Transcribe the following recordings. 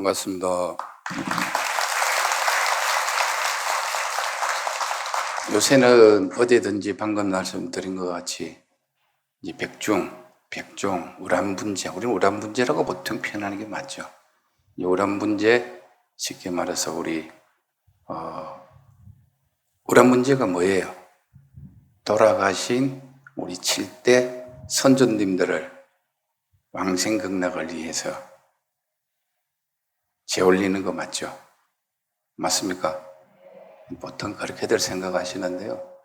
반갑습니다. 요새는 어디든지 방금 말씀드린 것 같이 이제 백종, 우란 문제, 우리는 우란 문제라고 보통 표현하는 게 맞죠. 이 우란 문제, 쉽게 말해서 우란 문제가 뭐예요? 돌아가신 우리 7대 선조님들을 왕생극락을 위해서 재올리는 거 맞죠? 맞습니까? 보통 그렇게들 생각하시는데요.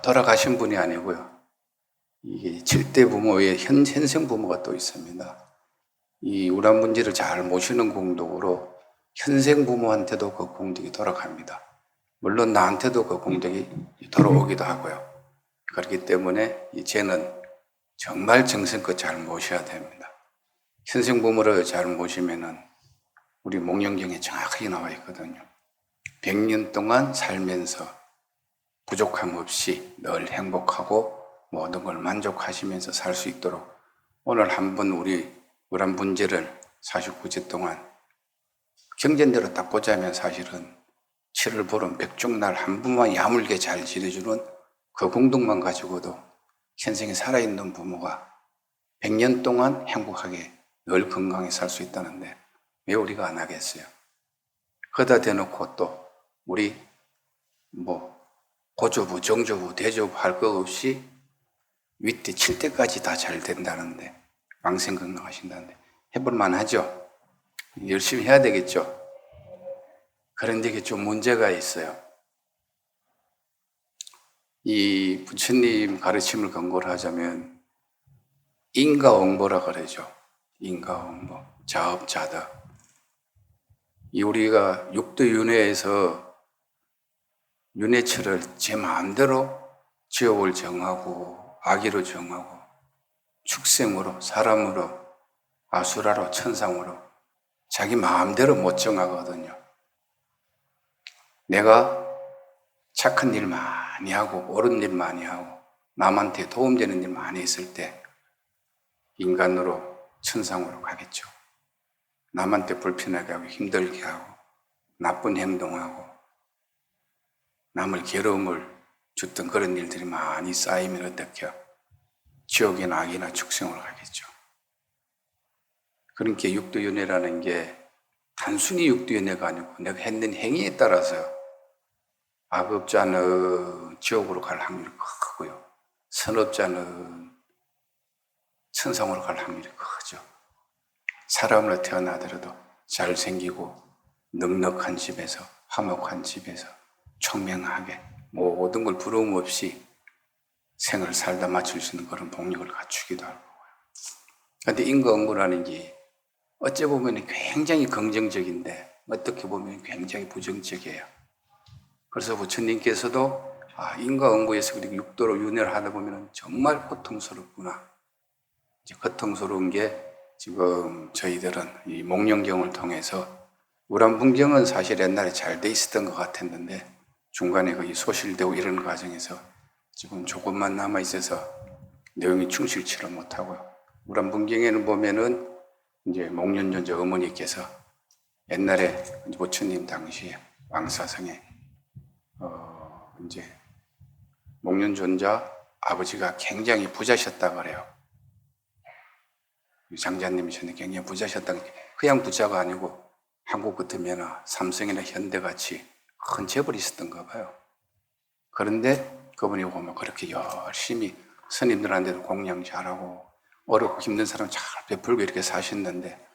돌아가신 분이 아니고요. 이게 7대 부모의 현생 부모가 또 있습니다. 이 우란 문제를 잘 모시는 공덕으로 현생 부모한테도 그 공덕이 돌아갑니다. 물론 나한테도 그 공덕이 돌아오기도 하고요. 그렇기 때문에 이제는 정말 정성껏 잘 모셔야 됩니다. 현생 부모를 잘 모시면은 우리 목련경에 정확하게 나와 있거든요. 100년 동안 살면서 부족함 없이 늘 행복하고 모든 걸 만족하시면서 살 수 있도록 오늘 한번 우리 우란 문제를 49제 동안 경전대로 딱 보자면 사실은 7월 보름 백종날 한 분만 야물게 잘 지내주는 그 공덕만 가지고도 현생에 살아있는 부모가 100년 동안 행복하게 늘 건강히 살 수 있다는데 왜 우리가 안 하겠어요? 거다 대놓고 또 우리 고조부, 정조부, 대조부 할 거 없이 윗대 7대까지 다 잘 된다는데 왕생극락 하신다는데 해볼만 하죠? 열심히 해야 되겠죠? 그런데 이게 좀 문제가 있어요. 이 부처님 가르침을 근거로 하자면 인가응보라 그러죠. 인가응보, 자업자득. 이 우리가 육도윤회에서 윤회처를 제 마음대로 지옥을 정하고 악의로 정하고 축생으로, 사람으로, 아수라로, 천상으로 자기 마음대로 못 정하거든요. 내가 착한 일 많이 하고 옳은 일 많이 하고 남한테 도움되는 일 많이 했을 때 인간으로 천상으로 가겠죠. 남한테 불편하게 하고 힘들게 하고 나쁜 행동하고 남을 괴로움을 줬던 그런 일들이 많이 쌓이면 어떻게 지옥이나 악이나 축생으로 가겠죠. 그러니까 육도윤회라는 게 단순히 육도윤회가 아니고 내가 했는 행위에 따라서 악업자는 지옥으로 갈 확률이 크고요. 선업자는 천상으로 갈 확률이 크죠. 사람으로 태어나더라도 잘생기고 넉넉한 집에서 화목한 집에서 총명하게 모든 걸 부러움 없이 생을 살다 마칠 수 있는 그런 복력을 갖추기도 하고요. 그런데 인과응보라는 게 어찌 보면 굉장히 긍정적인데 어떻게 보면 굉장히 부정적이에요. 그래서 부처님께서도 인과응보에서 그렇게 육도로 윤회를 하다 보면 정말 고통스럽구나. 이제 고통스러운 게 지금 저희들은 이 목련경을 통해서 우란분경은 사실 옛날에 잘 돼 있었던 것 같았는데 중간에 거기 소실되고 이런 과정에서 지금 조금만 남아 있어서 내용이 충실치를 못하고요. 우란분경에는 보면은 이제 목련존자 어머니께서 옛날에 부처님 당시에 왕사성에 이제 목련존자 아버지가 굉장히 부자셨다 그래요. 장자님이셨는데 굉장히 부자셨다. 그냥 부자가 아니고 한국 같으면 삼성이나 현대같이 큰 재벌이 있었던가 봐요. 그런데 그분이 보면 그렇게 열심히 스님들한테도 공양 잘하고 어렵고 힘든 사람 잘 베풀고 이렇게 사셨는데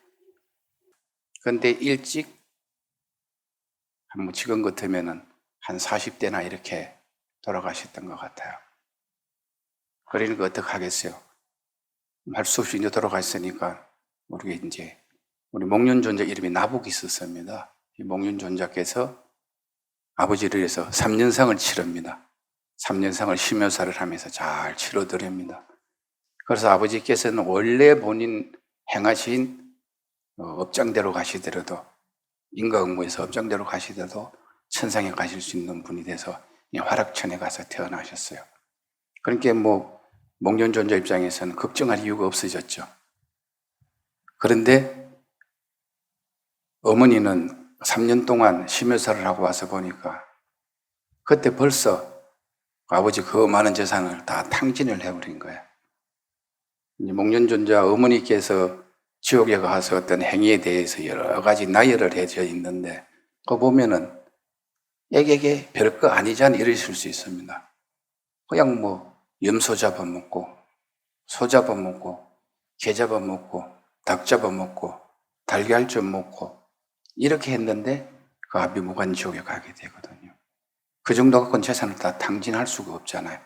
그런데 일찍 지금 같으면 한 40대나 이렇게 돌아가셨던 것 같아요. 그러니까 어떻게 하겠어요? 할 수 없이 이제 돌아가셨으니까 우리 목련존자 이름이 나복이 있었습니다. 이 목련존자께서 아버지를 위해서 3년상을 치릅니다. 3년상을 심효사를 하면서 잘 치러드립니다. 그래서 아버지께서는 원래 본인 행하신 업장대로 가시더라도 인과응보에서 업장대로 가시더라도 천상에 가실 수 있는 분이 돼서 화락천에 가서 태어나셨어요. 그러니까 목련존자 입장에서는 걱정할 이유가 없어졌죠. 그런데 어머니는 3년 동안 심혈사를 하고 와서 보니까 그때 벌써 아버지 그 많은 재산을 다 탕진을 해버린 거예요. 이제 목련존자 어머니께서 지옥에 가서 어떤 행위에 대해서 여러 가지 나열을 해져 있는데 그거 보면은 에게게 별거 아니지 않 이러실 수 있습니다. 그냥 뭐 염소 잡아먹고 소 잡아먹고 개 잡아먹고 닭 잡아먹고 달걀 좀 먹고 이렇게 했는데 그 아비무관지옥에 가게 되거든요. 그 정도 갖고는 재산을 다 탕진할 수가 없잖아요.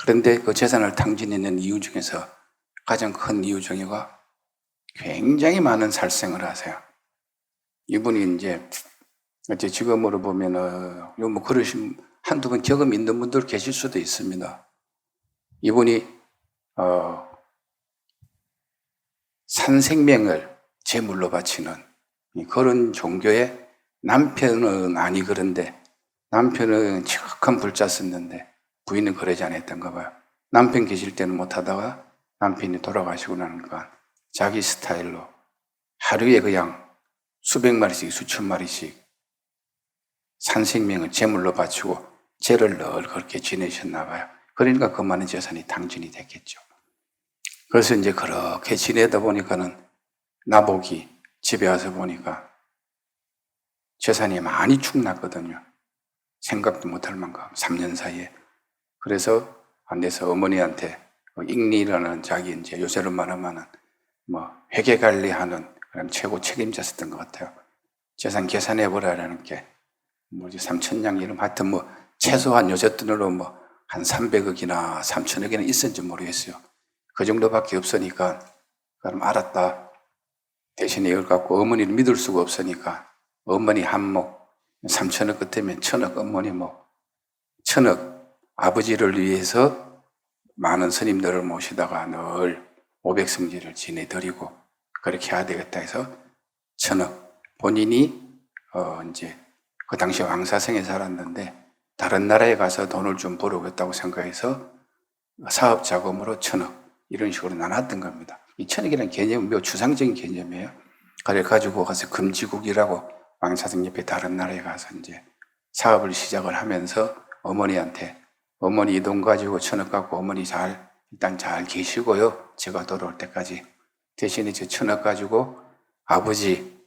그런데 그 재산을 탕진하는 이유 중에서 가장 큰 이유 중에가 굉장히 많은 살생을 하세요. 이분이 이제 지금으로 보면은 뭐 그러신 한두 번 경험 있는 분들 계실 수도 있습니다. 이분이 산생명을 제물로 바치는 그런 종교의 남편은 아니 그런데 남편은 지극한 불자 썼는데 부인은 그러지 않았던가 봐요. 남편 계실 때는 못하다가 남편이 돌아가시고 나니까 자기 스타일로 하루에 그냥 수백 마리씩 수천 마리씩 산생명을 제물로 바치고 죄를 늘 그렇게 지내셨나 봐요. 그러니까 그 많은 재산이 탕진이 됐겠죠. 그래서 이제 그렇게 지내다 보니까는 나복이 집에 와서 보니까 재산이 많이 축났거든요. 생각도 못할 만큼 3년 사이에. 그래서 안 돼서 어머니한테 잉리라는 자기 이제 요새로 말하면은 뭐 회계 관리하는 그런 최고 책임자였던 것 같아요. 재산 계산해 보라라는 게 뭐지 3천냥 이름 하여튼 뭐 최소한 요새 돈으로 뭐 한 300억이나 3천억이나 있었는지 모르겠어요. 그 정도밖에 없으니까 그럼 알았다. 대신에 이걸 갖고 어머니를 믿을 수가 없으니까 어머니 한몫 3천억 끝이면 1,000억 어머니 뭐 1,000억 아버지를 위해서 많은 스님들을 모시다가 늘 500승지를 지내드리고 그렇게 해야 되겠다 해서 1,000억 본인이 이제 그 당시 왕사성에 살았는데 다른 나라에 가서 돈을 좀 벌어오겠다고 생각해서 사업 자금으로 1,000억 이런 식으로 나눴던 겁니다. 이 1,000억이라는 개념은 매우 추상적인 개념이에요. 그래 가지고 가서 금지국이라고 왕사성 옆에 다른 나라에 가서 이제 사업을 시작을 하면서 어머니한테 어머니 이 돈 가지고 1,000억 갖고 어머니 일단 잘 계시고요. 제가 돌아올 때까지 대신에 저 1,000억 가지고 아버지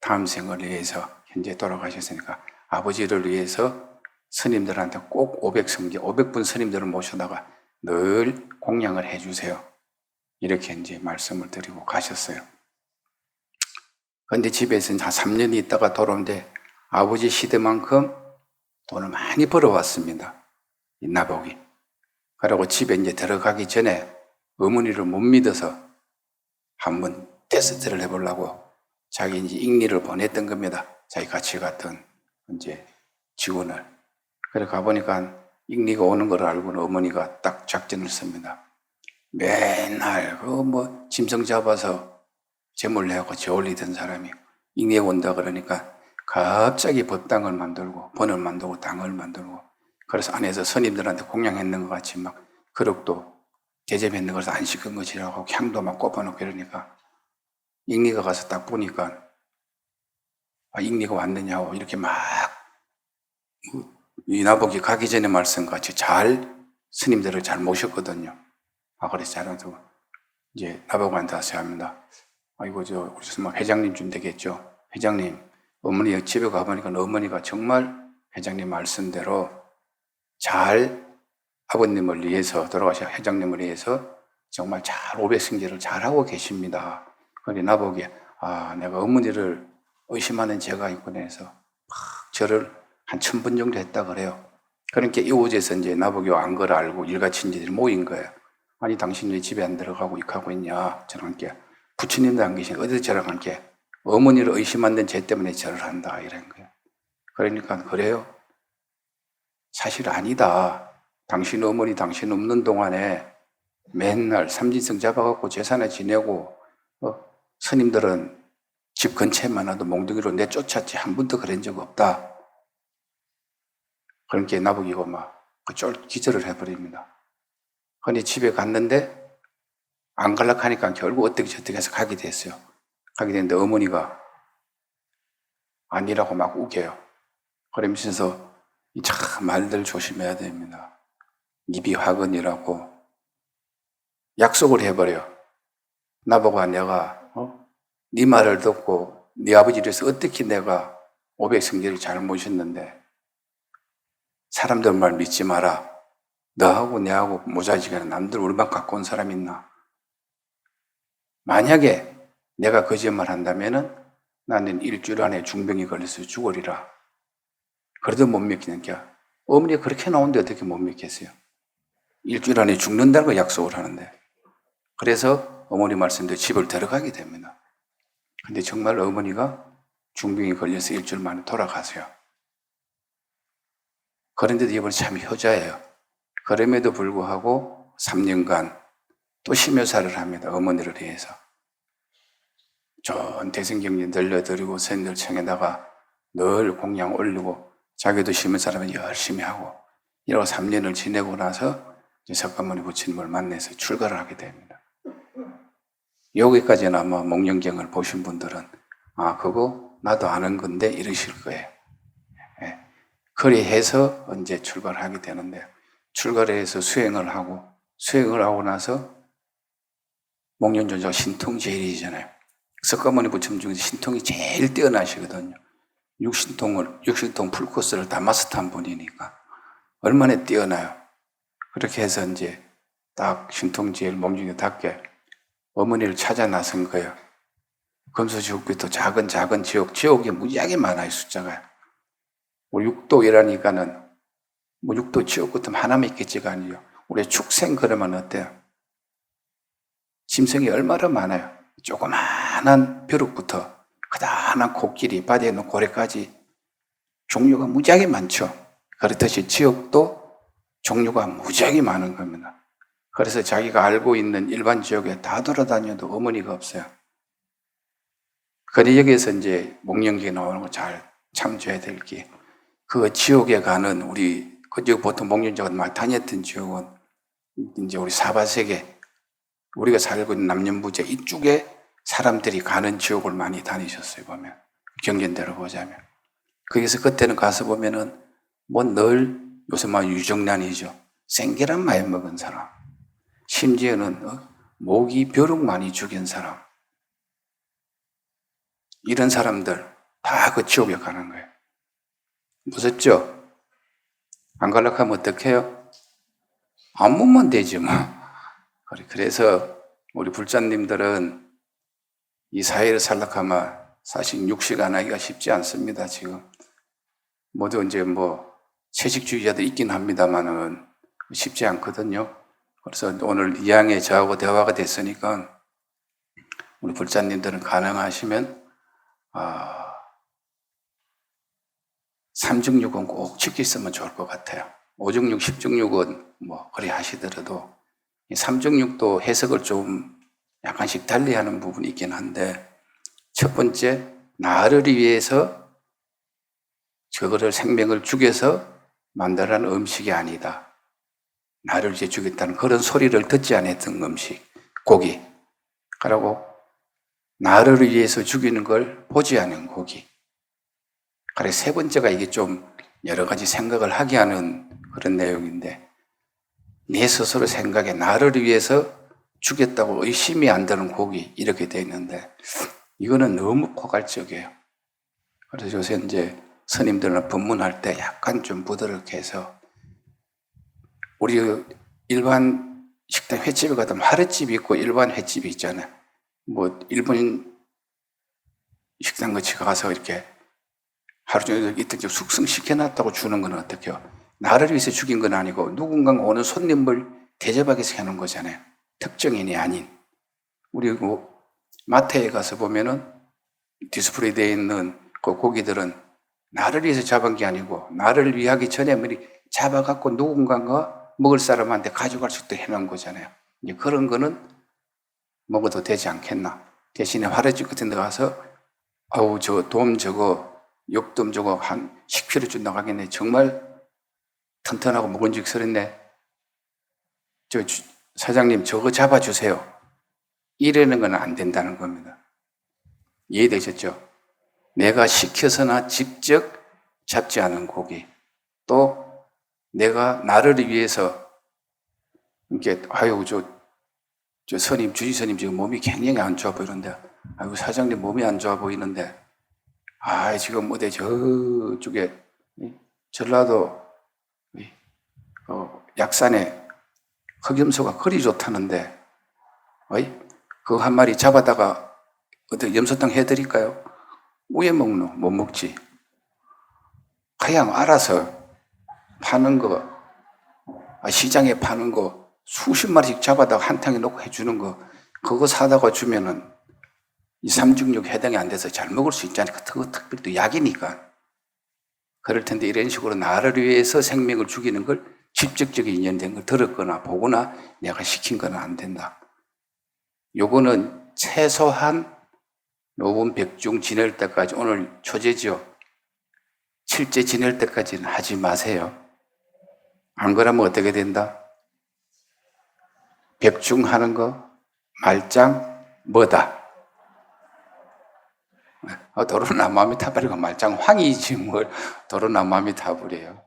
다음 생을 위해서 현재 돌아가셨으니까 아버지를 위해서 스님들한테 꼭 500승지, 500분 스님들을 모셔다가 늘 공양을 해주세요. 이렇게 이제 말씀을 드리고 가셨어요. 그런데 집에서 한 3년이 있다가 돌아오는데 아버지 시대만큼 돈을 많이 벌어왔습니다. 이 나복이. 그러고 집에 이제 들어가기 전에 어머니를 못 믿어서 한번 테스트를 해보려고 자기 이제 잉리를 보냈던 겁니다. 자기 같이 갔던 이제 직원을. 그래 가보니까 잉리가 오는 걸 알고는 어머니가 딱 작전을 씁니다. 맨날 그 뭐 짐승 잡아서 제물 내고 저올리던 사람이 잉리에 온다 그러니까 갑자기 법당을 만들고 번을 만들고 당을 만들고 그래서 안에서 스님들한테 공양했는 것 같이 막 그릇도 대접했는 것을 안 시킨 것이라고 향도 막 꼽아놓고 이러니까 잉리가 가서 딱 보니까 잉리가 왔느냐고 이렇게 막 이나복이 가기 전에 말씀같이 잘 스님들을 잘 모셨거든요. 그래서 잘하고 이제 나복한테 하셔야 합니다. 이거 우리 회장님쯤 되겠죠. 회장님, 어머니 집에 가보니까 어머니가 정말 회장님 말씀대로 잘 아버님을 위해서 돌아가신 회장님을 위해서 정말 잘 500승제를 잘하고 계십니다. 그런데 나복이 내가 어머니를 의심하는 죄가 있구나 해서 막 저를 한 1,000번 정도 했다 그래요. 그러니까 이곳에서 이제 나복이 안 걸 알고 일가친지들이 모인 거예요. 아니 당신 왜 집에 안 들어가고 이렇게 있냐. 저랑 함께 부처님도 안 계신 어디서 저랑 함께 어머니를 의심하는 죄 때문에 절을 한다 이런 거예요. 그러니까 그래요? 사실 아니다. 당신 어머니 당신 없는 동안에 맨날 삼진성 잡아갖고 제산에 지내고 스님들은 집 근처에만 와도 몽둥이로 내쫓았지 한 번도 그런 적 없다. 그러니까 나보기고 막 기절을 해버립니다. 근데 집에 갔는데 안 갈락하니까 결국 어떻게 저떻게 해서 가게 됐어요. 하게 되는데 어머니가 아니라고 막 우겨요. 그러면서 참 말들 조심해야 됩니다. 입이 화근이라고 약속을 해버려. 나보고 내가 네 말을 듣고 네 아버지를 해서 어떻게 내가 500성제를 잘 모셨는데 사람들 말 믿지 마라. 너하고 내하고 모자지간에 남들 우리만 갖고 온 사람 있나? 만약에 내가 거짓말 한다면은 나는 일주일 안에 중병이 걸려서 죽으리라. 그래도 못 믿기니까 어머니가 그렇게 나오는데 어떻게 못 믿겠어요? 일주일 안에 죽는다고 약속을 하는데. 그래서 어머니 말씀대로 집을 들어가게 됩니다. 근데 정말 어머니가 중병이 걸려서 일주일 만에 돌아가세요. 그런데도 이번에 참 효자예요. 그럼에도 불구하고 3년간 또 심효사를 합니다. 어머니를 위해서. 전 대승경리 늘려드리고 선들청에다가 늘 공양 올리고 자기도 심효사라면 열심히 하고 이러고 3년을 지내고 나서 석가모니 부처님을 만나서 출가를 하게 됩니다. 여기까지는 아마 목련경을 보신 분들은 그거 나도 아는 건데 이러실 거예요. 예. 그리해서 언제 출가를 하게 되는데 출가를 해서 수행을 하고 나서 목련존자가 신통제일이잖아요. 석가모니 부처님 중에서 신통이 제일 뛰어나시거든요. 육신통 풀코스를 다 마스터한 분이니까 얼마나 뛰어나요. 그렇게 해서 이제 딱 신통제일 목련존자답게 어머니를 찾아 나선 거예요. 금수지옥부터 작은 지옥이 무지하게 많아요, 숫자가. 우리 육도이라니까는 육도 지옥 같으면 하나만 있겠지가 아니에요. 우리 축생 그러면 어때요? 짐승이 얼마나 많아요. 조그마한 벼룩부터 크다란 코끼리, 바다에 있는 고래까지 종류가 무지하게 많죠. 그렇듯이 지옥도 종류가 무지하게 많은 겁니다. 그래서 자기가 알고 있는 일반 지옥에 다 돌아다녀도 어머니가 없어요. 그런데 여기에서 이제 목련기에 나오는 거 잘 참조해야 될 게, 그 지옥에 가는 우리, 보통 목련자가 많이 다녔던 지옥은 이제 우리 사바세계, 우리가 살고 있는 남녀부재 이쪽에 사람들이 가는 지옥을 많이 다니셨어요, 보면. 경전대로 보자면. 거기서 그때는 가서 보면은 늘 요새 유정란이죠. 생계란 많이 먹은 사람. 심지어는 모기 벼룩 많이 죽인 사람. 이런 사람들 다 그 지옥에 가는 거예요. 무섭죠? 안 가려고 하면 어떡해요? 안 먹으면 되지 뭐. 그래서 우리 불자님들은 이 사회를 살려고 하면 사실 육식 안 하기가 쉽지 않습니다. 지금 모두 이제 채식주의자도 있긴 합니다만은 쉽지 않거든요. 그래서 오늘 이양에 저하고 대화가 됐으니까 우리 불자님들은 가능하시면 삼중육은 꼭 지키시면 좋을 것 같아요. 오중육, 십중육은 그리 하시더라도 이 삼중육도 해석을 좀 약간씩 달리하는 부분이 있긴 한데, 첫 번째, 나를 위해서 저거를 생명을 죽여서 만들어낸 음식이 아니다. 나를 위해 죽였다는 그런 소리를 듣지 않았던 음식, 고기. 그리고 나를 위해서 죽이는 걸 보지 않은 고기. 그래, 세 번째가 이게 좀 여러 가지 생각을 하게 하는 그런 내용인데, 내 스스로 생각에 나를 위해서 죽였다고 의심이 안 드는 고기, 이렇게 되어 있는데, 이거는 너무 포괄적이에요. 그래서 요새 이제 스님들은 법문할 때 약간 좀 부드럽게 해서, 우리 일반 식당 횟집에 가면 하랫집이 있고 일반 횟집이 있잖아요. 일본 식당 같이 가서 이렇게 하루 종일 이틀 숙성시켜놨다고 주는 건 어떡해요? 나를 위해서 죽인 건 아니고 누군가가 오는 손님을 대접하기 위해서 하는 거잖아요. 특정인이 아닌. 우리 마트에 가서 보면은 디스플레이 되어 있는 그 고기들은 나를 위해서 잡은 게 아니고 나를 위하기 전에 미리 잡아갖고 누군가가 먹을 사람한테 가져갈 수 있도록 해놓은 거잖아요. 이제 그런 거는 먹어도 되지 않겠나. 대신에 화려집 같은 데 가서 역돔 저거 한 10kg 준다고 하겠네. 정말 튼튼하고 먹은직스럽네. 사장님 저거 잡아주세요. 이러는 건 안 된다는 겁니다. 이해되셨죠? 내가 시켜서나 직접 잡지 않은 고기, 또 내가 나를 위해서 이렇게 아유 저 스님, 주지스님 지금 몸이 굉장히 안 좋아 보이는데, 아이고 사장님 몸이 안 좋아 보이는데, 아 지금 어디 저쪽에 전라도 약산에 흑염소가 그리 좋다는데, 그거 한 마리 잡아다가 어디 염소탕 해드릴까요? 왜 먹노? 못 먹지. 그냥 알아서 파는 거, 시장에 파는 거 수십 마리씩 잡아다가 한탕에 넣고 해주는 거, 그거 사다가 주면은 이 삼중육 해당이 안 돼서 잘 먹을 수 있잖아요. 그거 특별히 또 약이니까. 그럴 텐데 이런 식으로 나를 위해서 생명을 죽이는 걸 직접적인 인연된 걸 들었거나 보거나 내가 시킨 건 안 된다. 요거는 최소한 요번 백중 지낼 때까지, 오늘 초제죠. 7제 지낼 때까지는 하지 마세요. 안 그러면 어떻게 된다? 백중 하는 거 말짱 뭐다? 도로나무함이 타버리고 말짱 황이지 뭘 도로나무함이 타버려요.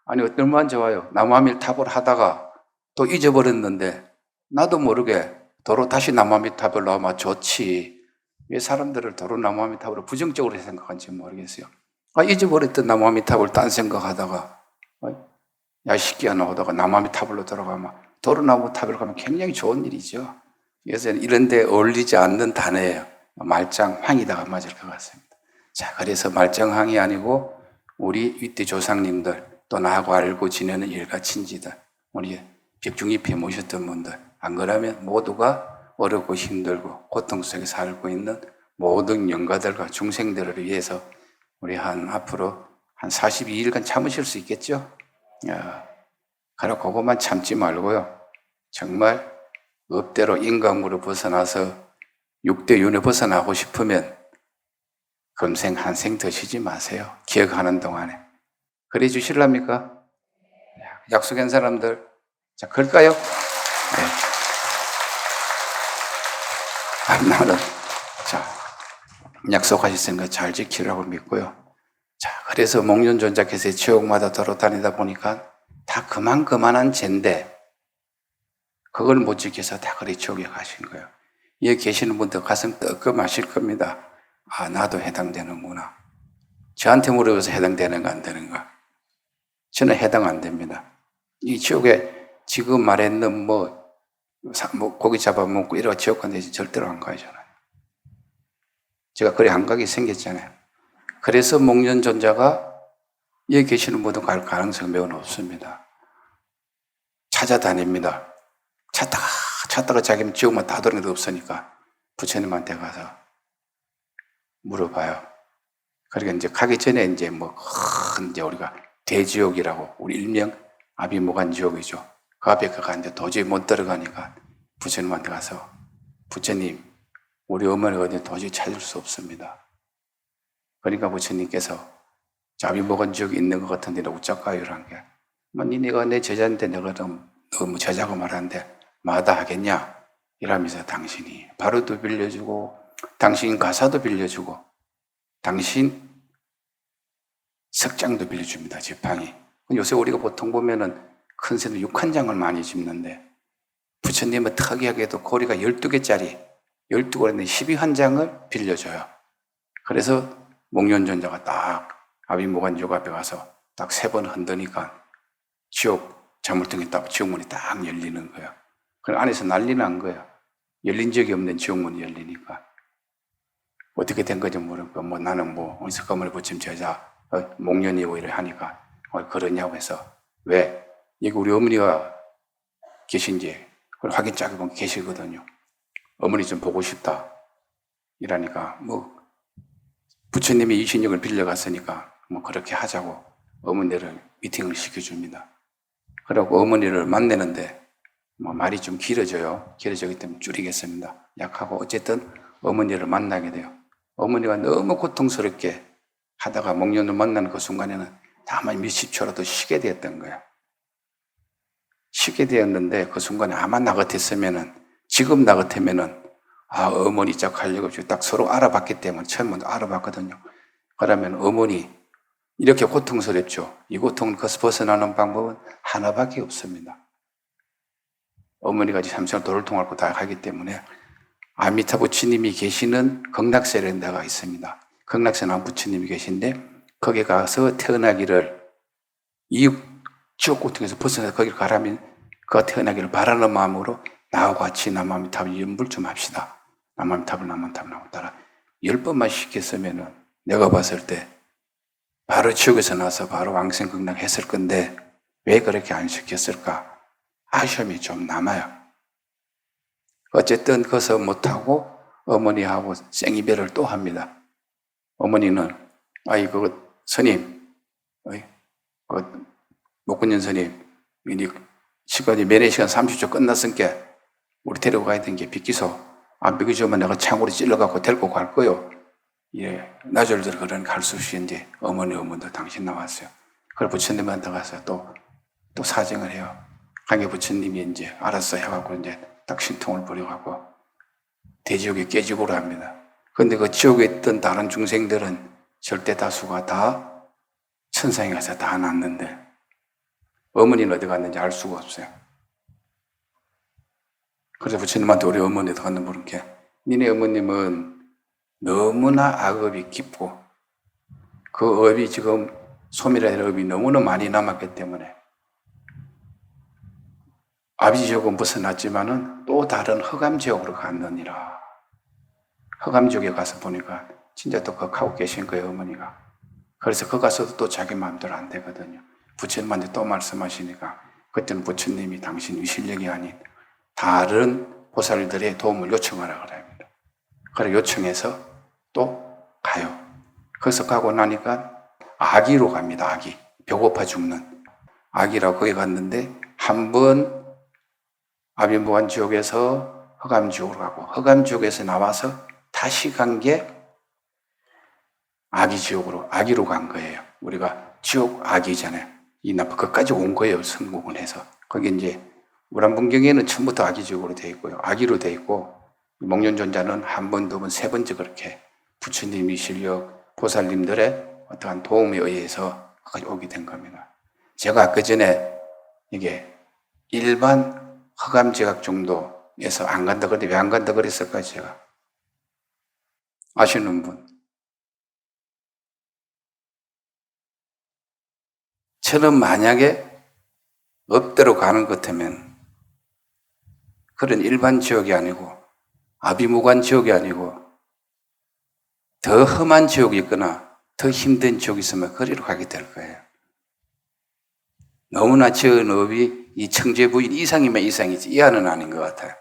아니 얼마나 좋아요. 나무함이 탑을 하다가 또 잊어버렸는데 나도 모르게 도로 다시 나무함이 탑을 넣으면 좋지. 왜 사람들을 도로나무함이 탑으로 부정적으로 생각하는지 모르겠어요. 잊어버렸던 나무함이 탑을 딴 생각하다가 야식기야 나오다가 나무함이 탑으로 들어가면 도로나무 탑으로 가면 굉장히 좋은 일이죠. 그래서 이런 데 어울리지 않는 단어예요. 말짱황이다가 맞을 것 같습니다. 자, 그래서 말짱황이 아니고 우리 윗대 조상님들, 또 나하고 알고 지내는 일가 친지들, 우리 백중잎에 모셨던 분들, 안 그러면 모두가 어렵고 힘들고 고통 속에 살고 있는 모든 영가들과 중생들을 위해서 우리 앞으로 한 42일간 참으실 수 있겠죠? 그래 그것만 참지 말고요. 정말 업대로 인간으로 벗어나서 육대윤에 벗어나고 싶으면 금생 한생 드시지 마세요. 기억하는 동안에. 그래 주실랍니까? 약속한 사람들. 자, 그럴까요? 네. 나는, 자, 약속하셨으니까 잘 지키라고 믿고요. 자, 그래서 목련존자께서 지옥마다 돌아다니다 보니까 다 그만한 죄인데, 그걸 못 지켜서 다 그리 지옥에 가신 거예요. 여기 계시는 분들 가슴 뜨끔하실 겁니다. 나도 해당되는구나. 저한테 물어봐서 해당되는가 안 되는가? 저는 해당 안 됩니다. 이 지옥에 지금 말했는 고기 잡아먹고 이러고 지옥 간 데 절대로 안 가요, 저는. 제가 그래 안 가게 생겼잖아요. 그래서 목련존자가 여기 계시는 분들 갈 가능성이 매우 높습니다. 찾아다닙니다. 찾다가 자기는 지옥만 다 도는 게 없으니까 부처님한테 가서 물어봐요. 그러니까 이제 가기 전에 이제 이제 우리가 대지옥이라고, 우리 일명 아비모간지옥이죠. 그 앞에 가는데 도저히 못 들어가니까 부처님한테 가서, 부처님, 우리 어머니가 어디 도저히 찾을 수 없습니다. 그러니까 부처님께서 아비모간지옥이 있는 것 같은데 어쩌까요? 이런 게. 니네가 내 제자인데 내가 너무 제자고 말하는데 마다하겠냐? 이러면서 당신이 바로도 빌려주고, 당신 가사도 빌려주고, 당신 석장도 빌려줍니다. 지팡이. 요새 우리가 보통 보면은 큰 새는 6한장을 많이 집는데, 부처님은 특이하게도 고리가 12개짜리 12고리인데 12한장을 빌려줘요. 그래서 목련존자가 딱 아비모간지옥 앞에 가서 딱 3번 흔드니까 지옥 자물통이 딱 지옥문이 딱 열리는 거예요. 그 안에서 난리 난 거예요. 열린 적이 없는 지옥문이 열리니까. 어떻게 된 건지 모르고, 나는 어디서 검을 붙임 제자, 목련이고 이래 하니까, 그러냐고 해서, 왜? 여기 우리 어머니가 계신지, 그걸 확인짝에 보면 계시거든요. 어머니 좀 보고 싶다. 이러니까, 부처님이 이신력을 빌려갔으니까, 그렇게 하자고 어머니를 미팅을 시켜줍니다. 그리고 어머니를 만나는데, 말이 좀 길어져요. 길어지기 때문에 줄이겠습니다. 약하고, 어쨌든 어머니를 만나게 돼요. 어머니가 너무 고통스럽게 하다가 목련을 만나는 그 순간에는 다만 몇십 초라도 쉬게 되었던 거예요. 쉬게 되었는데 그 순간에 아마 나 같았으면은, 지금 나 같으면은, 어머니 짝 하려고 딱 서로 알아봤기 때문에 처음부터 알아봤거든요. 그러면 어머니 이렇게 고통스럽죠. 이 고통을 벗어나는 방법은 하나밖에 없습니다. 어머니가 삼성 도를 통하고 다 하기 때문에 아미타 부처님이 계시는 극락세라는 데가 있습니다. 극락세나 부처님이 계신데 거기 가서 태어나기를 이 지옥 고통에서 벗어나서 거기를 가라면 그 태어나기를 바라는 마음으로 나와 같이 남아미탑을 연불 좀 합시다. 남아미탑을 따라 10번만 시켰으면은 내가 봤을 때 바로 지옥에서 나서 바로 왕생극락 했을 건데 왜 그렇게 안 시켰을까? 아쉬움이 좀 남아요. 어쨌든 거기서 못하고 어머니하고 생이별을 또 합니다. 어머니는 스님, 목군년 스님, 시간이 면회 시간 30초 끝났으니까 우리 데리고 가야 되는 게 비키소. 안 비키주면 내가 창으로 찔러갖고 데리고 갈 거요. 예, 나절들 그런 갈 수 없이 이제 어머니도 당신 나왔어요. 그걸 부처님한테 가서 또 사정을 해요. 강의 부처님이 이제 알았어 해갖고 이제 딱 신통을 부려갖고 대지옥에 깨지고를 합니다. 근데 그 지옥에 있던 다른 중생들은 절대 다수가 다 천상에 가서 다 났는데 어머니는 어디 갔는지 알 수가 없어요. 그래서 부처님한테 우리 어머니도 갔는 모르게 니네 어머님은 너무나 악업이 깊고 그 업이 지금 소멸할 업이 너무나 많이 남았기 때문에 아비지옥은 벗어났지만은 또 다른 흑암지옥으로 갔느니라. 흑암지옥에 가서 보니까 진짜 또 거하고 계신 거예요, 어머니가. 그래서 거 가서도 또 자기 마음대로 안 되거든요. 부처님한테 또 말씀하시니까 그때는 부처님이 당신 위실력이 아닌 다른 보살들의 도움을 요청하라 그럽니다. 그래 요청해서 또 가요. 거기서 가고 나니까 아기로 갑니다. 아기. 배고파 죽는. 아기라고 거기 갔는데 한 번 아비무관 지옥에서 흑암지옥으로 가고 흑암지옥에서 나와서 다시 간 게 아기지옥으로 아기로 간 거예요. 우리가 지옥 아기잖아요. 이 나쁜 것까지 온 거예요. 성공을 해서. 거기 이제 우람분경에는 처음부터 아기지옥으로 되어 있고요. 아기로 되어 있고 목련존자는 한 번, 두 번, 세 번째 그렇게 부처님이 실력 보살님들의 어떠한 도움에 의해서 거기까지 오게 된 겁니다. 제가 아까 전에 이게 일반 흑암지각 정도에서 안 간다 그랬는데 왜 안 간다 그랬을까요, 제가? 아시는 분? 저는 만약에 업대로 가는 것 같으면 그런 일반 지옥이 아니고 아비무관 지옥이 아니고 더 험한 지옥이 있거나 더 힘든 지옥이 있으면 거리로 가게 될 거예요. 너무나 지은 업이 이 청제부인 이상이면 이상이지 이하는 아닌 것 같아요.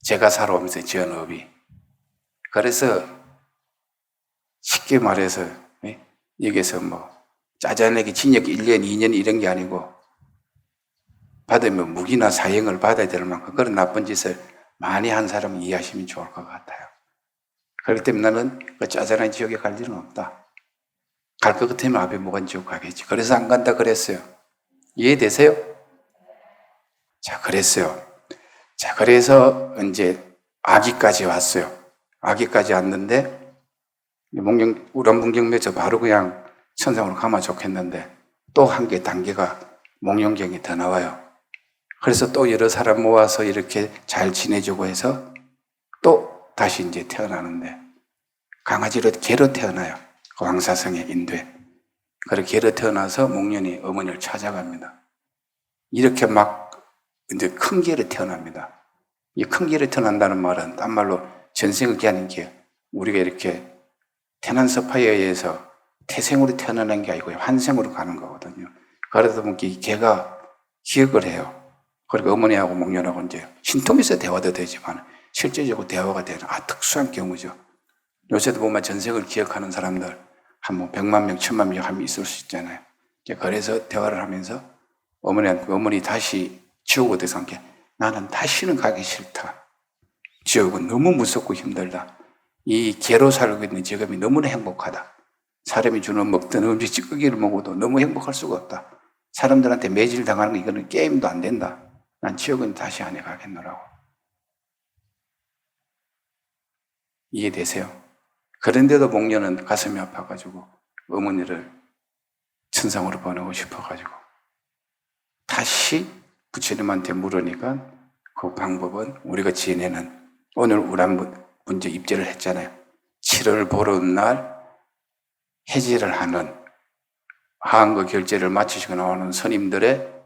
제가 살아오면서 지은 업이. 그래서 쉽게 말해서 여기서 짜잘내기 징역 1년, 2년 이런 게 아니고 받으면 무기나 사형을 받아야 될 만큼 그런 나쁜 짓을 많이 한 사람은 이해하시면 좋을 것 같아요. 그렇기 때문에 나는 그 짜잘한 지옥에 갈 일은 없다. 갈 것 같으면 아비무관 지옥 가겠지. 그래서 안 간다 그랬어요. 이해되세요? 자, 그랬어요. 자, 그래서 이제 아기까지 왔어요. 아기까지 왔는데 우람분경에서 바로 그냥 천상으로 가면 좋겠는데 또 한 개 단계가 목련경이 더 나와요. 그래서 또 여러 사람 모아서 이렇게 잘 지내주고 해서 또 다시 이제 태어나는데 강아지로 개로 태어나요. 왕사성의 인도에. 그렇게 개로 태어나서 목련이 어머니를 찾아갑니다. 이렇게 막 이제 큰 개로 태어납니다. 이 큰 개로 태어난다는 말은 딴 말로 전생을 기하는 게 우리가 이렇게 태난서파에 의해서 태생으로 태어나는 게 아니고 환생으로 가는 거거든요. 그러다 보니까 이 개가 기억을 해요. 그리고 어머니하고 목련하고 이제 신통에서 대화도 되지만 실제적으로 대화가 되는 특수한 경우죠. 요새도 보면 전생을 기억하는 사람들 한 100만 명, 1000만 명 하면 있을 수 있잖아요. 그래서 대화를 하면서 어머니 다시 지옥에 대해서 함께 나는 다시는 가기 싫다. 지옥은 너무 무섭고 힘들다. 이 개로 살고 있는 지금이 너무나 행복하다. 사람이 주는 먹던 음식 찌꺼기를 먹어도 너무 행복할 수가 없다. 사람들한테 매질 당하는 거 이거는 게임도 안 된다. 난 지옥은 다시 안 해가겠노라고. 이해되세요? 그런데도 목련은 가슴이 아파가지고 어머니를 천상으로 보내고 싶어가지고 다시 부처님한테 물으니까 그 방법은 우리가 지내는 오늘 우란 문제 입제를 했잖아요. 7월 보름날 해제를 하는 하한거 결제를 마치시고 나오는 스님들의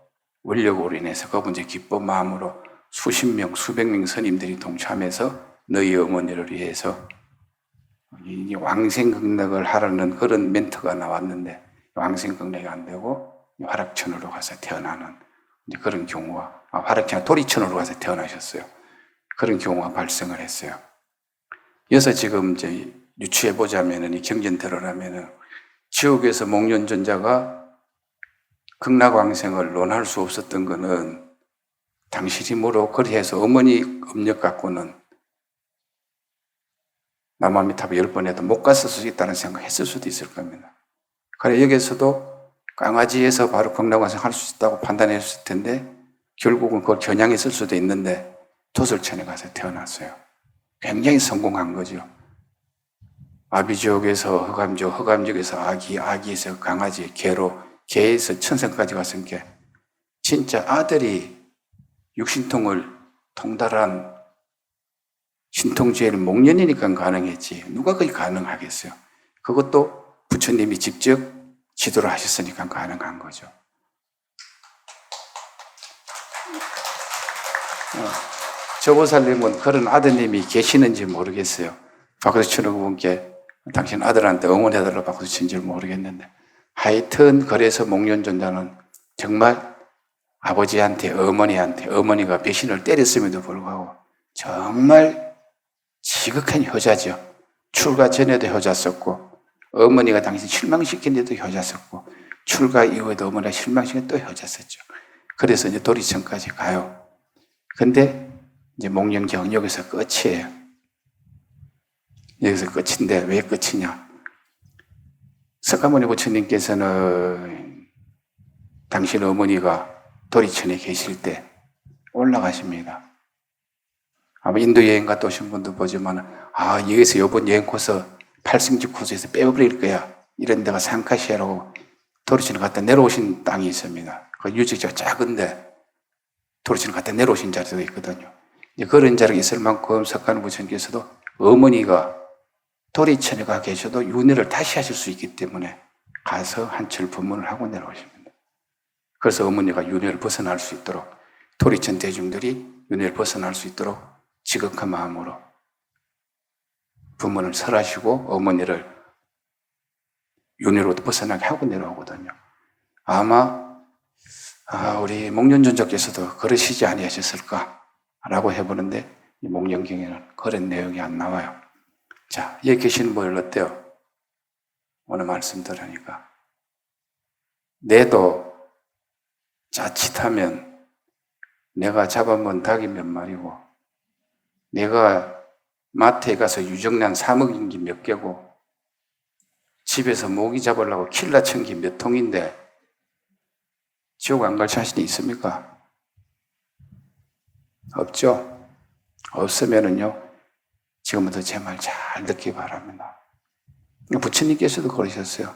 원력으로 인해서 그분의 기쁜 마음으로 수십 명, 수백 명 스님들이 동참해서 너희 어머니를 위해서 이 왕생극락을 하라는 그런 멘트가 나왔는데 왕생극락이 안 되고 화락천으로 가서 태어나는 그런 경우가 화락천 도리천으로 가서 태어나셨어요. 그런 경우가 발생을 했어요. 그래서 지금 이제 유추해 보자면은 이 경전대로라면은 지옥에서 목련존자가 극락왕생을 논할 수 없었던 것은 당신이 뭐로 그리해서 어머니 업력 갖고는 남아미탑을 10번 해도 못 갔을 수 있다는 생각했을 수도 있을 겁니다. 그래 여기서도 강아지에서 바로 극락왕생 할 수 있다고 판단했을 텐데 결국은 그걸 겨냥했을 수도 있는데 도솔천에 가서 태어났어요. 굉장히 성공한 거죠. 아비지옥에서 흑암지옥, 흑암지옥에서 아기, 아기에서 강아지, 개로, 개에서 천성까지 갔으니까 진짜 아들이 육신통을 통달한 신통제일 목련이니까 가능했지 누가 그게 가능하겠어요? 그것도 부처님이 직접 지도를 하셨으니까 가능한 거죠. 조보살님은 그런 아드님이 계시는지 모르겠어요. 박수 치는 분께 당신 아들한테 응원해달라고 박수 친지 모르겠는데 하여튼 그래서 목련존자는 정말 아버지한테 어머니가 배신을 때렸음에도 불구하고 정말 지극한 효자죠. 출가 전에도 효자였고 어머니가 당신 실망시킨 데도 효자였고 출가 이후에도 어머니가 실망시킨 또 효자였죠. 그래서 이제 도리천까지 가요. 근데 이제 목련 경력에서 끝이에요. 여기서 끝인데 왜 끝이냐? 석가모니 부처님께서는 당신 어머니가 도리천에 계실 때 올라가십니다. 아마 인도 여행 갔다 오신 분도 보지만 여기서 이번 여행 코스 8승지 코스에서 빼버릴 거야. 이런 데가 상카시아라고 도리천에 갔다 내려오신 땅이 있습니다. 그 유적지가 작은데 도리천에 갔다 내려오신 자리도 있거든요. 그런 자리가 있을 만큼 석가모니 부처님께서도 어머니가 도리천에 가 계셔도 윤회를 다시 하실 수 있기 때문에 가서 한철 법문을 하고 내려오십니다. 그래서 어머니가 윤회를 벗어날 수 있도록 도리천 대중들이 윤회를 벗어날 수 있도록 지극한 마음으로 법문을 설하시고 어머니를 윤회로 벗어나게 하고 내려오거든요. 아마 우리 목련존자께서도 그러시지 아니하셨을까라고 해보는데 이 목련경에는 그런 내용이 안 나와요. 자, 여기 계시는 분들 어때요? 오늘 말씀 들으니까. 내도 자칫하면 내가 잡아먹은 닭이 몇 마리고 내가 마트에 가서 유정란 사 먹인 게 몇 개고 집에서 모기 잡으려고 킬라 친 게 몇 통인데 지옥 안 갈 자신이 있습니까? 없죠? 없으면은요 지금부터 제 말 잘 듣기 바랍니다. 부처님께서도 그러셨어요.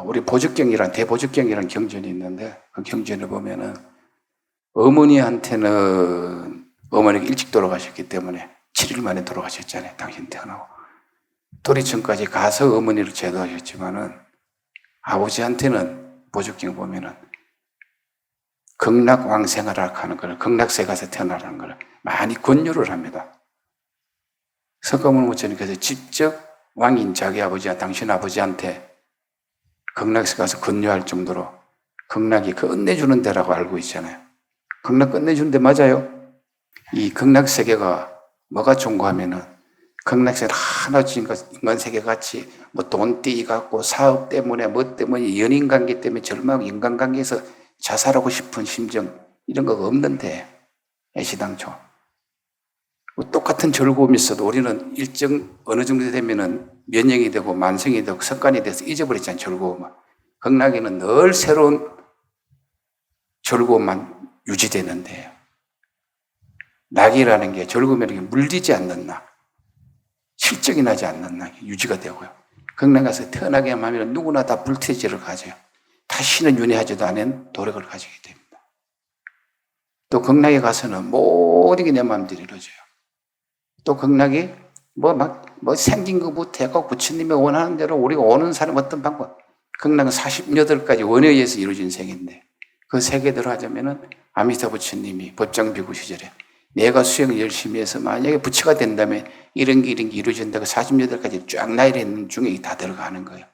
우리 보죽경이란 대보죽경이라는 경전이 있는데 그 경전을 보면은 어머니한테는 어머니가 일찍 돌아가셨기 때문에 7일 만에 돌아가셨잖아요. 당신 태어나고 도리천까지 가서 어머니를 제도하셨지만은 아버지한테는 보죽경 보면은 극락왕생하라 하는 걸 극락세 가서 태어나라는 걸 많이 권유를 합니다. 석가모니 부처님께서 직접 왕인 자기 당신 아버지한테 극락세 가서 권유할 정도로 극락이 끝내주는 데라고 알고 있잖아요. 극락 끝내주는 데 맞아요. 이 극락세계가 뭐가 좋은가하면은 극락세계는 하나 지니까 인간세계같이 뭐 돈띠 갖고 사업 때문에 뭐 때문에 연인관계 때문에 절망하고 인간관계에서 자살하고 싶은 심정 이런 거가 없는데 애시당초 똑같은 즐거움이 있어도 우리는 일정 어느 정도 되면은 면역이 되고 만성이 되고 습관이 돼서 잊어버리잖아요. 즐거움을. 극락에는 늘 새로운 즐거움만 유지되는데요. 낙이라는 게 즐거움이라는 게 물리지 않는 낙. 실적이 나지 않는 낙이 유지가 되고요. 극락에 가서 태어나게 하면 누구나 다 불태지를 가져요. 다시는 윤회하지도 않은 도력을 가지게 됩니다. 또 극락에 가서는 모든 게 내 마음대로 이루어져요. 또 극락이 생긴 것부터 해서 부처님이 원하는 대로 우리가 오는 사람 어떤 방법, 극락은 48가지 원에 의해서 이루어진 세계인데 그 세계대로 하자면은 아미타 부처님이 법장비구 시절에 내가 수행을 열심히 해서 만약에 부처가 된다면 이런 게 이루어진다고 48가지 쫙 나열해 있는 중에 다 들어가는 거예요.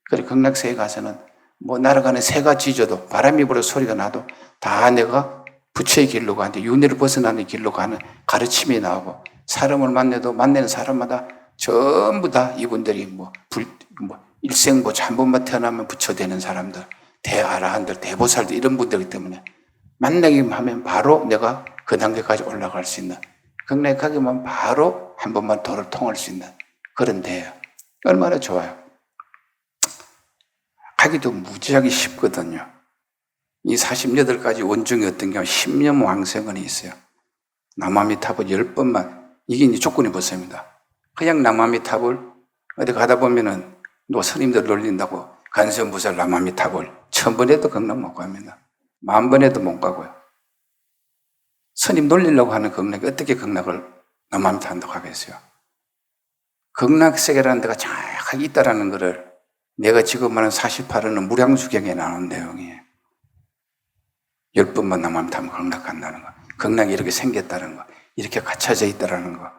그리고 극락세에 가서는 날아가는 새가 짖어도 바람이 불어 소리가 나도 다 내가 부처의 길로 가는데 윤회를 벗어나는 길로 가는 가르침이 나오고 사람을 만나는 사람마다 전부 다 이분들이 일생보자 한 번만 태어나면 부처 되는 사람들, 대아라한들, 대보살들 이런 분들이기 때문에 만나기만 하면 바로 내가 그 단계까지 올라갈 수 있는 극락에 가기만 바로 한 번만 도를 통할 수 있는 그런 데예요. 얼마나 좋아요. 가기도 무지하게 쉽거든요. 이 48가지 원중에 어떤 경우 10년 왕생원이 있어요. 남아미탑을 10번만 이게 이제 조건이 뭐습니다. 그냥 남아미탑을 어디 가다 보면은 스님들 놀린다고 간선부살 남아미탑을 1000번 해도 극락 못 갑니다. 10,000번 해도 못 가고요. 스님 놀리려고 하는 극락이 어떻게 극락을 남아미탑 한다고 하겠어요. 극락세계라는 데가 정확하게 있다라는 것을 내가 지금 말하는 48호는 무량수경에 나오는 내용이에요. 10번만 남아미탑 극락 간다는 거. 극락이 이렇게 생겼다는 거. 이렇게 갖춰져 있다라는 거.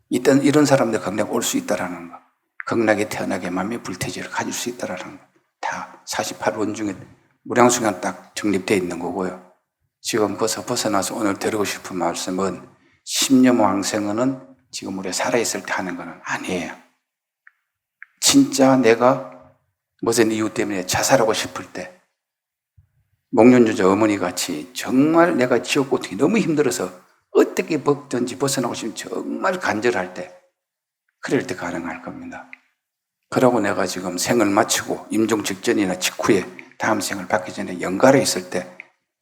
이런 사람들 극락 올 수 있다라는 거. 극락에 태어나게 마음의 불태지를 가질 수 있다라는 거. 다 48원 중에 무량수경 딱 정립되어 있는 거고요. 지금 벗어나서 오늘 드리고 싶은 말씀은 10년 왕생은 지금 우리가 살아있을 때 하는 건 아니에요. 진짜 내가 무슨 이유 때문에 자살하고 싶을 때 목련주자 어머니 같이 정말 내가 지옥고통이 너무 힘들어서 어떻게 벗어나고 싶으면 정말 간절할 때 그럴 때 가능할 겁니다. 그러고 내가 지금 생을 마치고 임종 직전이나 직후에 다음 생을 받기 전에 영가에 있을 때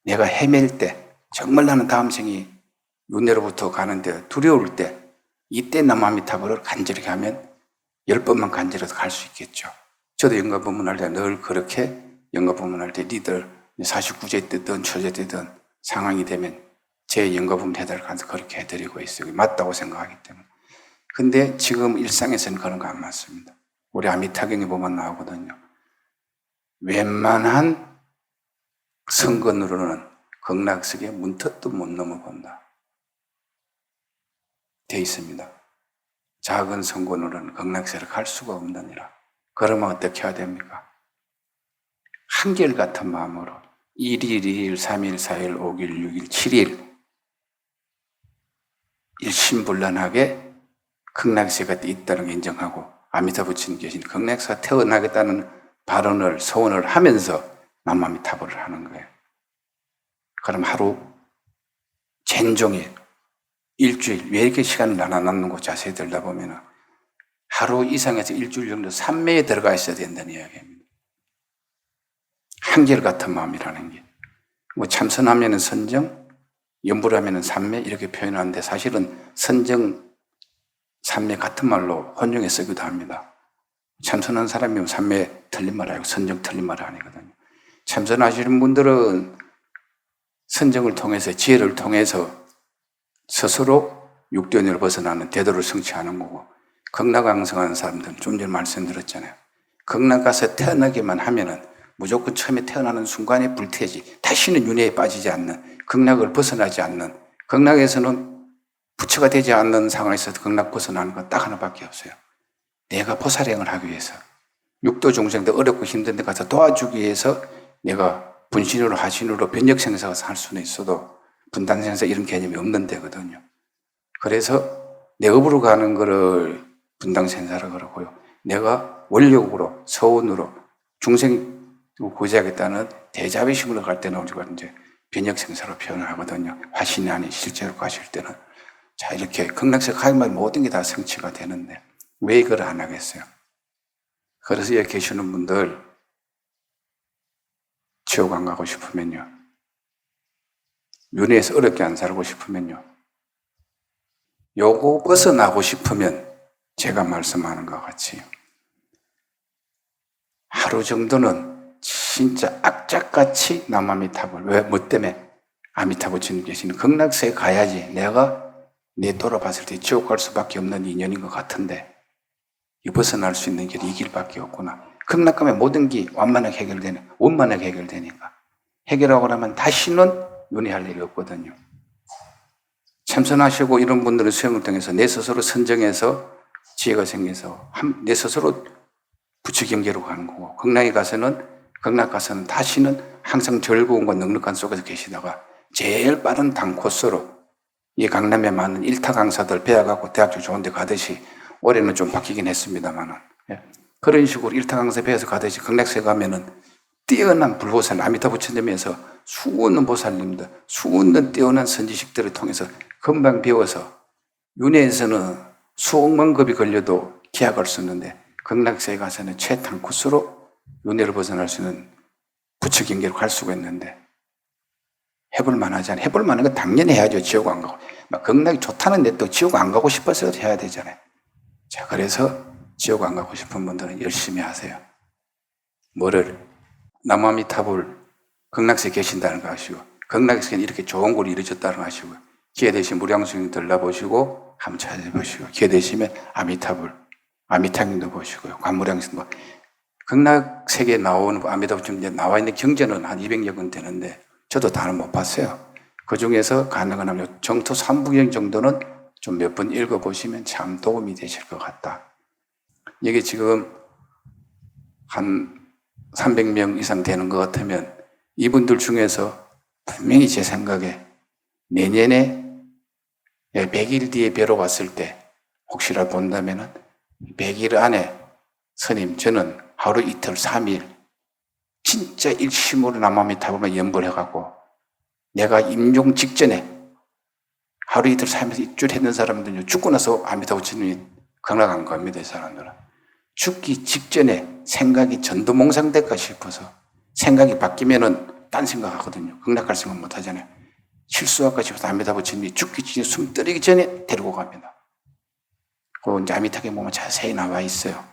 내가 헤맬 때 정말 나는 다음 생이 윤회로부터 가는데 두려울 때 이때 남아미타불을 간절히 하면 10번만 간절해도 갈 수 있겠죠. 저도 영가 법문할 때 늘 그렇게 영가 법문할 때 니들 49제 때든 초제 때든 상황이 되면 제 영가 법문 해달라고 그렇게 해드리고 있어요. 맞다고 생각하기 때문에. 근데 지금 일상에서는 그런 거 안 맞습니다. 우리 아미타경에 보면 나오거든요. 웬만한 성건으로는 극락세계 문턱도 못 넘어본다. 돼 있습니다. 작은 성건으로는 극락세를 갈 수가 없느니라. 그러면 어떻게 해야 됩니까? 한결같은 마음으로 1일, 2일, 3일, 4일, 5일, 6일, 7일 일심불란하게 극락세가 있다는 걸 인정하고 아미타 부처님 계신 극락세가 태어나겠다는 발언을 소원을 하면서 남아미타불을 하는 거예요. 그럼 하루 젠종일 일주일 왜 이렇게 시간을 나눠놨는고 자세히 들여다보면 하루 이상에서 일주일 정도 삼매에 들어가 있어야 된다는 이야기입니다. 한결같은 마음이라는 게. 참선하면은 선정, 염불하면은 삼매 이렇게 표현하는데 사실은 선정, 삼매 같은 말로 혼용해 쓰기도 합니다. 참선한 사람이면 삼매 틀린 말 아니고 선정 틀린 말 아니거든요. 참선하시는 분들은 선정을 통해서 지혜를 통해서 스스로 육견을 벗어나는 대도를 성취하는 거고 극락왕성하는 사람들은 좀 전에 말씀드렸잖아요. 극락 가서 태어나기만 하면은 무조건 처음에 태어나는 순간에 불태지 다시는 윤회에 빠지지 않는 극락을 벗어나지 않는 극락에서는 부처가 되지 않는 상황에서 극락 벗어나는 건 딱 하나밖에 없어요. 내가 보살행을 하기 위해서 육도 중생들 어렵고 힘든 데 가서 도와주기 위해서 내가 분신으로 하신으로 변력생사가 할 수는 있어도 분당생사 이런 개념이 없는 데거든요. 그래서 내 업으로 가는 거를 분당생사라 그러고요. 내가 원력으로 서원으로 중생 구제하겠다는 대자비심으로 갈 때는 우리가 이제 변력생사로 표현을 하거든요. 화신이 아닌 실제로 가실 때는. 자, 이렇게 극락세 가기만 모든 게 다 성취가 되는데 왜 이걸 안 하겠어요? 그래서 여기 계시는 분들 지옥 안 가고 싶으면요. 윤회에서 어렵게 안 살고 싶으면요. 요거 벗어나고 싶으면 제가 말씀하는 것 같이 하루 정도는 진짜 악착같이 남아미탑을, 왜? 뭐 때문에? 아미타부 주님 계시는 극락세에 가야지 내가 돌아봤을 때 지옥 갈 수밖에 없는 인연인 것 같은데 이 벗어날 수 있는 길이 이 길밖에 없구나. 극락 가면 모든 게 완만하게 해결되는, 원만하게 해결되니까 해결하고 나면 다시는 윤회할 일이 없거든요. 참선하시고 이런 분들은 수행을 통해서 내 스스로 선정해서 지혜가 생겨서 내 스스로 부처경계로 가는 거고, 극락 가서는 다시는 항상 즐거움과 넉넉한 속에서 계시다가 제일 빠른 단 코스로 이 강남에 많은 일타 강사들 배워갖고 대학교 좋은 데 가듯이, 올해는 좀 바뀌긴 했습니다만은, 그런 식으로 일타 강사 배워서 가듯이 극락세 가면은 뛰어난 불보살, 아미타 부처님에서 수없는 보살님들, 수없는 뛰어난 선지식들을 통해서 금방 배워서 윤회에서는 수억만 급이 걸려도 기약할 수 있는데 극락세에 가서는 최단 코스로 윤회를 벗어날 수 있는 부처경계로 갈 수가 있는데 해볼 만하잖아요. 해볼 만한 건 당연히 해야죠. 지옥 안 가고. 막 극락이 좋다는 데 또 지옥 안 가고 싶어서 해야 되잖아요. 자, 그래서 지옥 안 가고 싶은 분들은 열심히 하세요. 뭐를? 남아미탑을 극락세에 계신다는 거 아시고, 극락세에 이렇게 좋은 꼴이 이루어졌다는 거 아시고, 기회 되시면 무량수행 들러보시고 한번 찾아보시고, 기회 되시면 아미타경도 보시고요. 관무량신도. 극락세계에 나오는 아미타 부처님 나와 있는 경전은 한 200여 권 되는데 저도 다는 못 봤어요. 그 중에서 가능한 하면 정토 3부경 정도는 좀 몇 번 읽어보시면 참 도움이 되실 것 같다. 이게 지금 한 300명 이상 되는 것 같으면 이분들 중에서 분명히 제 생각에 내년에 100일 뒤에 뵈러 왔을 때 혹시라도 본다면 100일 안에 스님, 저는 하루 이틀 3일 진짜 일심으로 남아미타불만 연불해갖고 내가 임종 직전에 하루 이틀 3일 입줄했는 사람들은 죽고 나서 아미타 부처님이 극락 안 갑니다. 이 사람들은 죽기 직전에 생각이 전도몽상될까 싶어서 생각이 바뀌면은 딴 생각하거든요. 극락 갈 생각 못 하잖아요. 실수할까 싶어서 아미타 부처님이 죽기 전에 숨 떨어지기 전에 데리고 갑니다. 그 이제 아미타경에 보면 자세히 나와 있어요.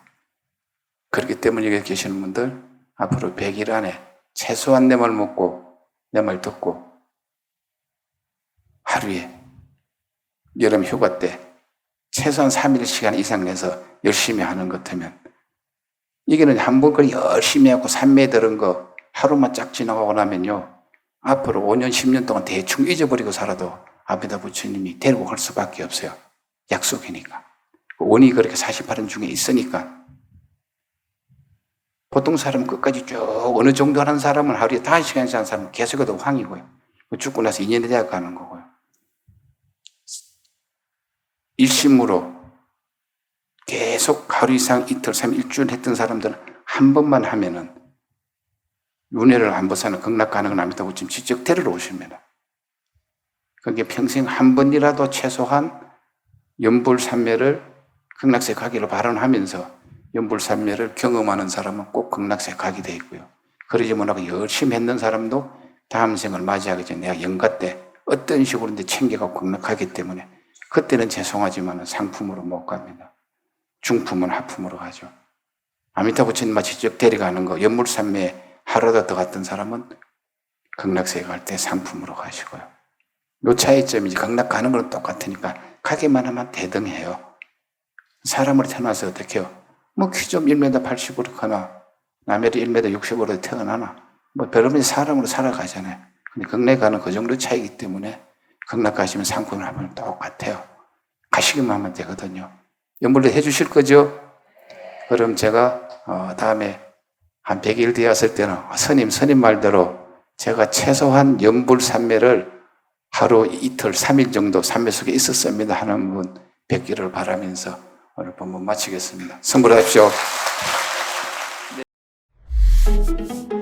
그렇기 때문에 여기 계시는 분들 앞으로 100일 안에 최소한 내 말 먹고 내 말 듣고 하루에 여름 휴가 때 최소한 3일 시간 이상 내서 열심히 하는 것 같으면 이게는 한번 그 열심히 하고 산매에 들은 거 하루만 쫙 지나가고 나면요 앞으로 5년 10년 동안 대충 잊어버리고 살아도 아미타 부처님이 데리고 갈 수밖에 없어요. 약속이니까. 원이 그렇게 48원 중에 있으니까. 보통 사람은 끝까지 쭉 어느 정도 하는 사람은 하루에 5시간씩 하는 사람은 계속해도 황이고요. 죽고 나서 2년에 대학 가는 거고요. 일심으로 계속 하루 이상 이틀, 3일, 일주일 했던 사람들은 한 번만 하면은 윤회를 안 벗어나 극락 가는 건 아미타 부처님 직접 데리러 오십니다. 그게 평생 한 번이라도 최소한 연불산매를 극락세 가기를 발언하면서 연불산매를 경험하는 사람은 꼭 극락세 가게 돼 있고요. 그러지 못하고 열심히 했는 사람도 다음 생을 맞이하기 전에 내가 영가 때 어떤 식으로든지 챙겨가고 극락하기 때문에 그때는 죄송하지만 상품으로 못 갑니다. 중품은 하품으로 가죠. 아미타 부처님만 직접 데려가는 거 연불산매에 하루도 더 갔던 사람은 극락세에 갈 때 상품으로 가시고요. 요 차이점이지 극락 가는 건 똑같으니까 가기만 하면 대등해요. 사람으로 태어나서 어떻게 해요? 뭐 키 좀 1m 80으로 크나 남의 1m 60으로 태어나나 뭐 별없이 사람으로 살아가잖아요. 근데 극락에 가는 그 정도 차이기 때문에 극락 가시면 상품을 하면 똑같아요. 가시기만 하면 되거든요. 연불도 해주실 거죠? 그럼 제가 다음에 한 100일 뒤에 왔을 때는 스님 말대로 제가 최소한 연불산매를 하루 이틀 3일 정도 산매 속에 있었습니다 하는 분 뵙기를 바라면서 오늘 본문 마치겠습니다. 선물하십시오. 네.